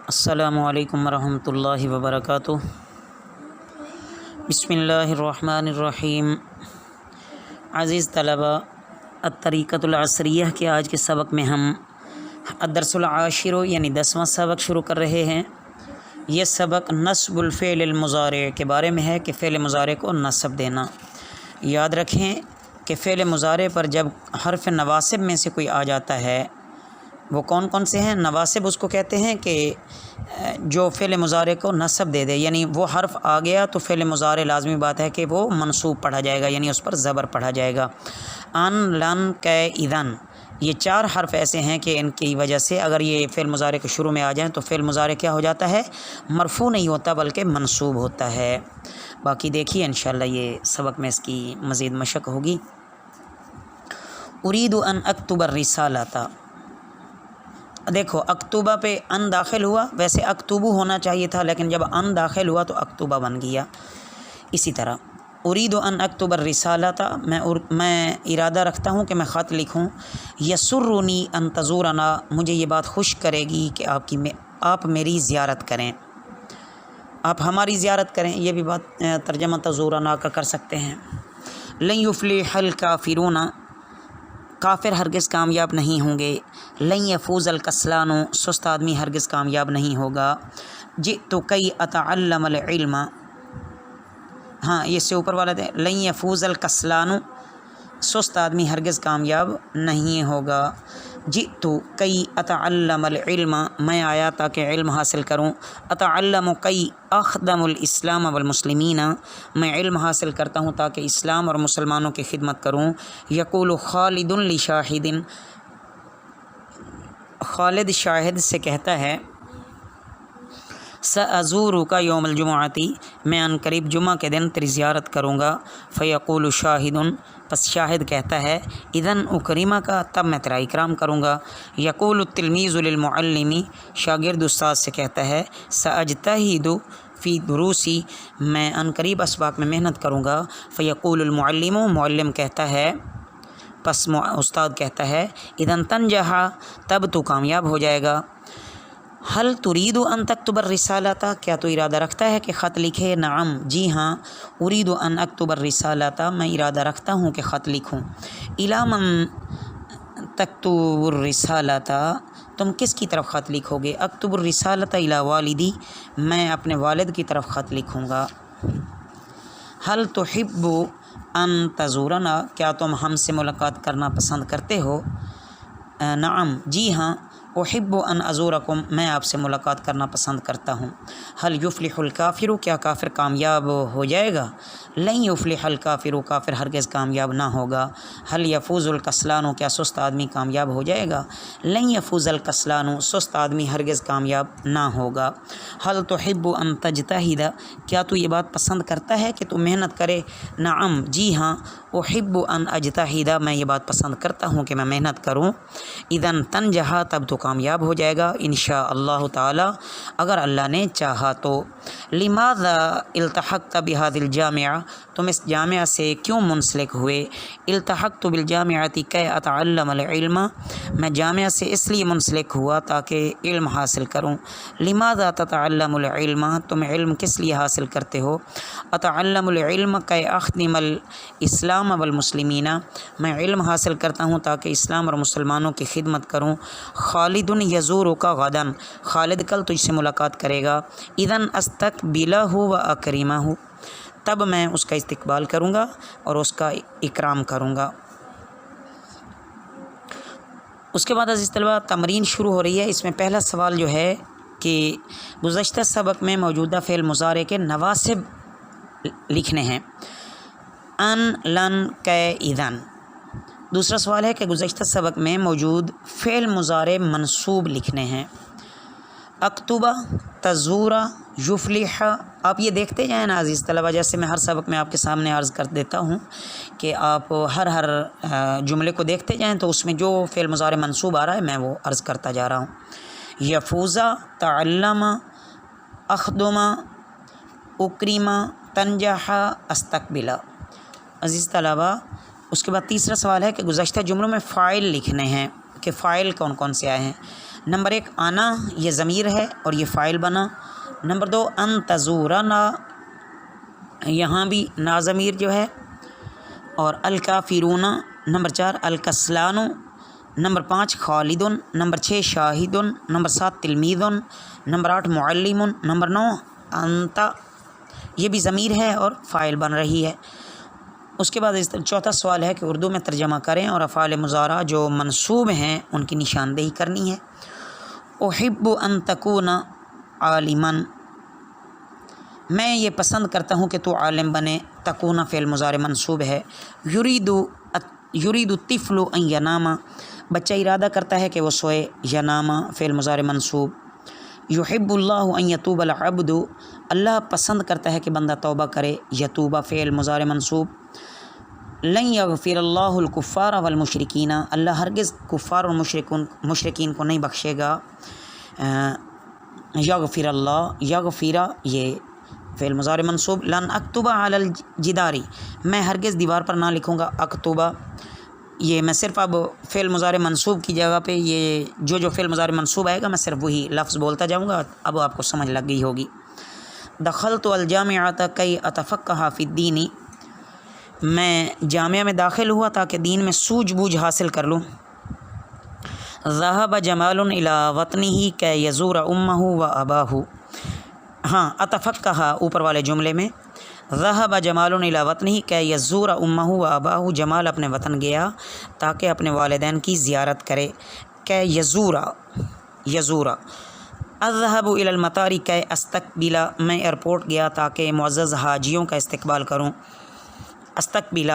السلام علیکم ورحمۃ اللہ وبرکاتہ۔ بسم اللہ الرحمن الرحیم۔ عزیز طلبہ، الطریقۃ العصریہ کے آج کے سبق میں ہم الدرس العاشر یعنی 10واں سبق شروع کر رہے ہیں۔ یہ سبق نصب الفعل المضارع کے بارے میں ہے کہ فعل مضارع کو نصب دینا۔ یاد رکھیں کہ فعل مضارع پر جب حرف نواسب میں سے کوئی آ جاتا ہے، وہ کون کون سے ہیں؟ نواسب اس کو کہتے ہیں کہ جو فعل مضارع کو نصب دے دے، یعنی وہ حرف آ گیا تو فعل مضارع لازمی بات ہے کہ وہ منصوب پڑھا جائے گا، یعنی اس پر زبر پڑھا جائے گا۔ ان، لن، کہ، اذن، یہ چار حرف ایسے ہیں کہ ان کی وجہ سے اگر یہ فعل مضارع کے شروع میں آ جائیں تو فعل مضارع کیا ہو جاتا ہے؟ مرفوع نہیں ہوتا بلکہ منصوب ہوتا ہے۔ باقی دیکھیے انشاءاللہ یہ سبق میں اس کی مزید مشق ہوگی۔ ارید ان اکتب الرسالۃ، دیکھو اکتوبہ پہ ان داخل ہوا، ویسے اکتوبو ہونا چاہیے تھا لیکن جب ان داخل ہوا تو اکتوبہ بن گیا۔ اسی طرح ارید ان اکتب الرسالۃ، میں ارادہ رکھتا ہوں کہ میں خط لکھوں۔ یسرنی ان تزورنا، مجھے یہ بات خوش کرے گی کہ آپ میری زیارت کریں، آپ ہماری زیارت کریں۔ یہ بھی بات ترجمہ تزورنا کا کر سکتے ہیں۔ لن یفلح الکافرون، کافر ہرگز کامیاب نہیں ہوں گے۔ لن یفوز الکسلان، سست آدمی ہرگز کامیاب نہیں ہوگا۔ جئت کی اتعلم العلم، ہاں یہ سے اوپر والا ہے، لن یفوز الکسلان، سست آدمی ہرگز کامیاب نہیں ہوگا۔ جئت کی اتعلم العلم، میں آیا تاکہ علم حاصل کروں۔ اتعلم کی اخدم الاسلام والمسلمین، میں علم حاصل کرتا ہوں تاکہ اسلام اور مسلمانوں کی خدمت کروں۔ یقول خالد لشاہد، خالد شاہد سے کہتا ہے، سأزورک یوم الجمعۃ، میں ان قریب جمعہ کے دن تیری زیارت کروں گا۔ فیقول شاہد، پس شاہد کہتا ہے، اذن اکرمک، تب میں تیرا اکرام کروں گا۔ یقول التلمیذ للمعلم، شاگرد استاد سے کہتا ہے، ساجتہد فی دروسی، میں ان قریب اسباق میں محنت کروں گا۔ فیقول المعلم، معلم کہتا ہے، پس استاد کہتا ہے، اذن تنجح، تب تو کامیاب ہو جائے گا۔ حل ترید ان تکتب الرسالۃ، کیا تو ارادہ رکھتا ہے کہ خط لکھے؟ نعم، جی ہاں، ارید ان اکتب الرسالۃ، میں ارادہ رکھتا ہوں کہ خط لکھوں۔ الی من تکتب الرسالۃ، تم کس کی طرف خط لکھو گے؟ اکتب الرسالۃ الی والدی، میں اپنے والد کی طرف خط لکھوں گا۔ حل تحب ان تزورنا، کیا تم ہم سے ملاقات کرنا پسند کرتے ہو؟ نعم، جی ہاں، احب ان ازورکم، میں آپ سے ملاقات کرنا پسند کرتا ہوں۔ حل یفلح الکافر، کیا کافر کامیاب ہو جائے گا؟ لن یفلح الکافر، کافر ہرگز کامیاب نہ ہوگا۔ حل یفوز الکسلان، کیا سست آدمی کامیاب ہو جائے گا؟ لن یفوز الکسلان، سست آدمی ہرگز کامیاب نہ ہوگا۔ حل تحب ان تجتہد، کیا تو یہ بات پسند کرتا ہے کہ تو محنت کرے؟ نعم، جی ہاں، احب ان اجتہد، میں یہ بات پسند کرتا ہوں کہ میں محنت کروں۔ اذن تنجح، تب تو کامیاب ہو جائے گا انشاء اللہ تعالی، اگر اللہ نے چاہا تو۔ لماذا التحقت بهذه الجامعہ، تم اس جامعہ سے کیوں منسلک ہوئے؟ التحقت بالجامعۃ کی اتعلم العلم، میں جامعہ سے اس لیے منسلک ہوا تاکہ علم حاصل کروں۔ لماذا تتعلم العلم، تم علم کس لیے حاصل کرتے ہو؟ اتعلم العلم کی اخدم الاسلام والمسلمین، میں علم حاصل کرتا ہوں تاکہ اسلام اور مسلمانوں کی خدمت کروں۔ خالد یزورک غدا، خالد کل تجھ سے ملاقات کرے گا۔ اذن استقبلہ و اکرمہ، تب میں اس کا استقبال کروں گا اور اس کا اکرام کروں گا۔ اس کے بعد عزیز طلبہ تمرین شروع ہو رہی ہے۔ اس میں پہلا سوال جو ہے کہ گزشتہ سبق میں موجودہ فعل مضارع کے نواسب لکھنے ہیں، ان، لن، کہ، اذن۔ دوسرا سوال ہے کہ گزشتہ سبق میں موجود فعل مضارع منصوب لکھنے ہیں، اکتوبہ، تزورا، یفلح۔ آپ یہ دیکھتے جائیں نا عزیز طلبہ، جیسے میں ہر سبق میں آپ کے سامنے عرض کر دیتا ہوں کہ آپ ہر جملے کو دیکھتے جائیں تو اس میں جو فعل مضارع منصوب آ رہا ہے میں وہ عرض کرتا جا رہا ہوں۔ یفوزا، تعلم، اخدم، اکرم، تنجح، استقبلا۔ عزیز طلبہ اس کے بعد تیسرا سوال ہے کہ گزشتہ جملوں میں فاعل لکھنے ہیں کہ فاعل کون کون سے آئے ہیں۔ نمبر 1 آنا یہ ضمیر ہے اور یہ فاعل بنا. نمبر 2 ان تزورنا یہاں بھی نا ضمیر جو ہے اور الکافرون. نمبر 4 الکسلان. نمبر 5 خالد. نمبر 6 شاہد. نمبر 7 تلمیذ. نمبر 8 معلم. نمبر 9 انت یہ بھی ضمیر ہے اور فاعل بن رہی ہے. اس کے بعد چوتھا سوال ہے کہ اردو میں ترجمہ کریں اور افعال مضارع جو منصوب ہیں ان کی نشاندہی کرنی ہے. احب ان تکون عالما میں یہ پسند کرتا ہوں کہ تو عالم بنے. تکون فعل مضارع منصوب ہے. یرید الطفل ان ینام بچہ ارادہ کرتا ہے کہ وہ سوئے. ینام فعل مضارع منصوب. یحب اللہ ان یتوب العبد اللہ پسند کرتا ہے کہ بندہ توبہ کرے. یتوبہ فعل مضارع منصوب. لن یغفر اللہ الکفار والمشرکین اللہ ہرگز کفار اور مشرکین کو نہیں بخشے گا. یغفر اللہ یغفر یہ فعل مضارع منصوب. لن اکتب علی الجدار میں ہرگز دیوار پر نہ لکھوں گا. اکتبہ یہ میں صرف اب فعل مضارع منصوب کی جگہ پہ یہ جو فعل مضارع منصوب آئے گا میں صرف وہی لفظ بولتا جاؤں گا. اب آپ کو سمجھ لگ گئی ہوگی. دخلت الجامعۃ کی اتفقہ فی الدین میں جامعہ میں داخل ہوا تاکہ دین میں سوجھ بوجھ حاصل کر لوں. ذهب جمال الی وطنہ کی یزور امہ و اباہ. ہاں اتفقہ اوپر والے جملے میں ذهب جمال الی وطنہ کی یزور امہ و اباہ جمال اپنے وطن گیا تاکہ اپنے والدین کی زیارت کرے. کہ یزورا. اذهب الی المطار کی استقبل میں ایئرپورٹ گیا تاکہ معزز حاجیوں کا استقبال کروں. استقبل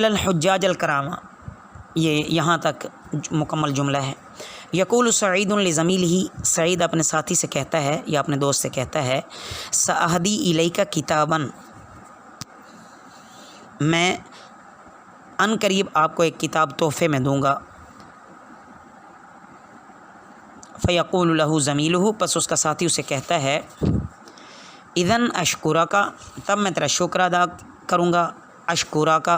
الحجاج الکرام یہ یہاں تک مکمل جملہ ہے. یقول سعید لزمیلہ سعید اپنے ساتھی سے کہتا ہے یا اپنے دوست سے کہتا ہے سأہدی الیک کتابا میں ان قریب آپ کو ایک کتاب تحفے میں دوں گا. فیقول لہ زمیلہ پس اس کا ساتھی اسے کہتا ہے اذن اشکرک تب میں تیرا شکر ادا کروں گا. اشکرک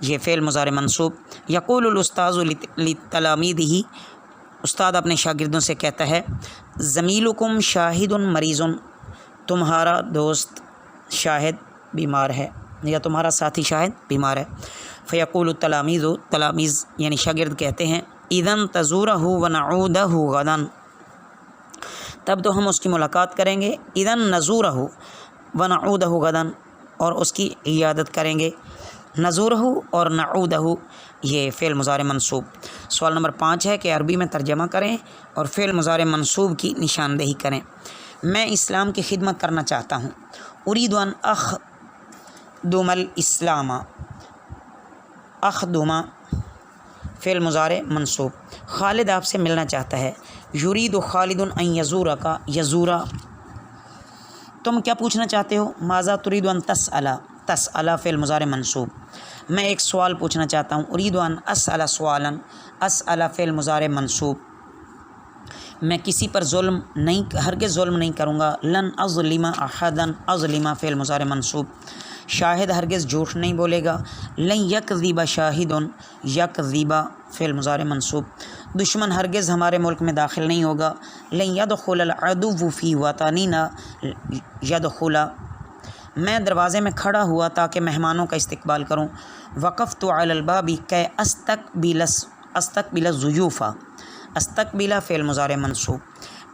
یہ فعل مضارع منصوب. یقول الاستاذ لتلاميذه استاد اپنے شاگردوں سے کہتا ہے زمیلکم شاہد مریض تمہارا دوست شاہد بیمار ہے یا تمہارا ساتھی شاہد بیمار ہے. فیقول التلاميذ تلاميذ یعنی شاگرد کہتے ہیں اذن تزورہ ونعودہ غدا تب تو ہم اس کی ملاقات کریں گے. اذن نزورہ ونعودہ غدا اور اس کی عیادت کریں گے. نزورہ اور نعودہ یہ فعل مضارع منصوب. سوال نمبر 5 ہے کہ عربی میں ترجمہ کریں اور فعل مضارع منصوب کی نشاندہی کریں. میں اسلام کی خدمت کرنا چاہتا ہوں. اريد ان اخدم الاسلام. اخدم فعل مضارع منصوب. خالد آپ سے ملنا چاہتا ہے. یرید خالد ان یزورک یزورا تم کیا پوچھنا چاہتے ہو. ماذا تريد ان تسأل تسأل فعل مضارع منصوب. میں ایک سوال پوچھنا چاہتا ہوں. اريد ان اسأل سوالا اسأل فعل مضارع منصوب. میں کسی پر ہرگز ظلم نہیں کروں گا. لن اظلم احدا اظلم فعل مضارع منصوب. شاہد ہرگز جھوٹ نہیں بولے گا. لن یکذب شاہد یکذب فعل مضارع منصوب. دشمن ہرگز ہمارے ملک میں داخل نہیں ہوگا. لن یدخل العدو فی وطننا یدخل میں دروازے میں کھڑا ہوا تاکہ مہمانوں کا استقبال کروں. وقفت علی الباب کی استقبل الضیوف. استقبل فعل مضارع منصوب.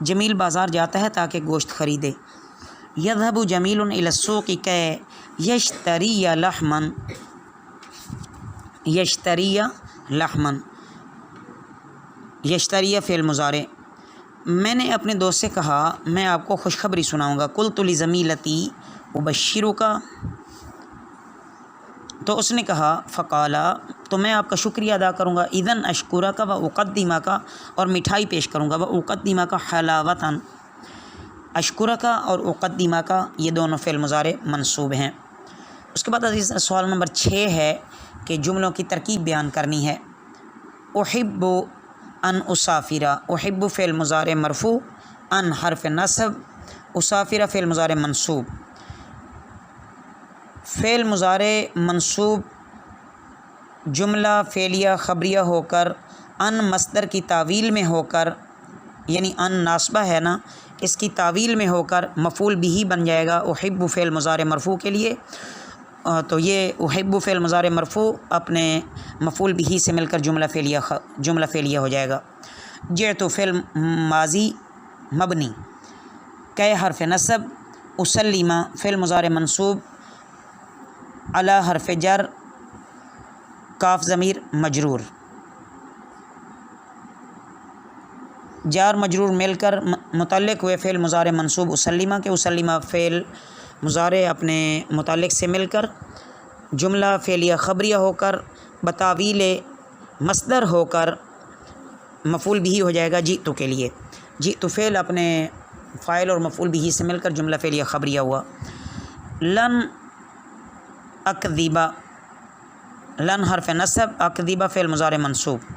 جمیل بازار جاتا ہے تاکہ گوشت خریدے. یذهب جمیل الی السوق کی یشتری لحما یشتری لحما یشتری فعل مضارع. میں نے اپنے دوست سے کہا میں آپ کو خوشخبری سناؤں گا. قلت لزمیلتی ابشرک تو اس نے کہا فقالا تو میں آپ کا شکریہ ادا کروں گا. اذن اشکرک و اقدمک اور مٹھائی پیش کروں گا. و اقدمک حلاوتا اشکرک اور اقدمک یہ دونوں فعل مضارع منصوب ہیں. اس کے بعد عزیز سوال نمبر 6 ہے کہ جملوں کی ترکیب بیان کرنی ہے. احب ان اسافر. احب فعل مضارع مرفوع. ان حرف نصب. اسافر فعل مضارع منصوب. فعل مضارع منصوب جملہ فعلیہ خبریہ ہو کر ان مصدر کی تعویل میں ہو کر، یعنی ان ناسبہ ہے نا، اس کی تعویل میں ہو کر مفعول بھی بن جائے گا احب فعل مضارع مرفوع کے لیے. تو یہ احب فعل مضارع مرفوع اپنے مفعول بھی سے مل کر جملہ فعلیہ ہو جائے گا. جئت فعل ماضی مبنی، کہ حرف نصب، اسلم فعل مضارع منصوب، علی حرف جر، کاف ضمیر مجرور. جار مجرور مل کر متعلق ہوئے فعل مضارع منصوب اسلمہ کے، اسلمہ فعل مضارع اپنے متعلق سے مل کر جملہ فعلیہ خبریہ ہو کر بتاویل مصدر ہو کر مفعول بھی ہو جائے گا جئت کے لیے. جئت فعل اپنے فاعل اور مفعول بھی سے مل کر جملہ فعلیہ خبریہ ہوا. لن اکذبہ، لن حرف نصب، اکذبہ فعل مضارع منصوب،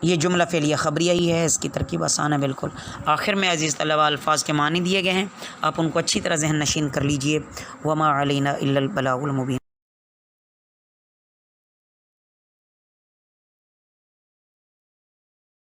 یہ جملہ فعلیہ خبریہ ہی ہے. اس کی ترکیب آسان ہے بالکل. آخر میں عزیز طلبہ الفاظ کے معنی دیے گئے ہیں، آپ ان کو اچھی طرح ذہن نشین کر لیجئے. وما علینا الا البلاغ المبین.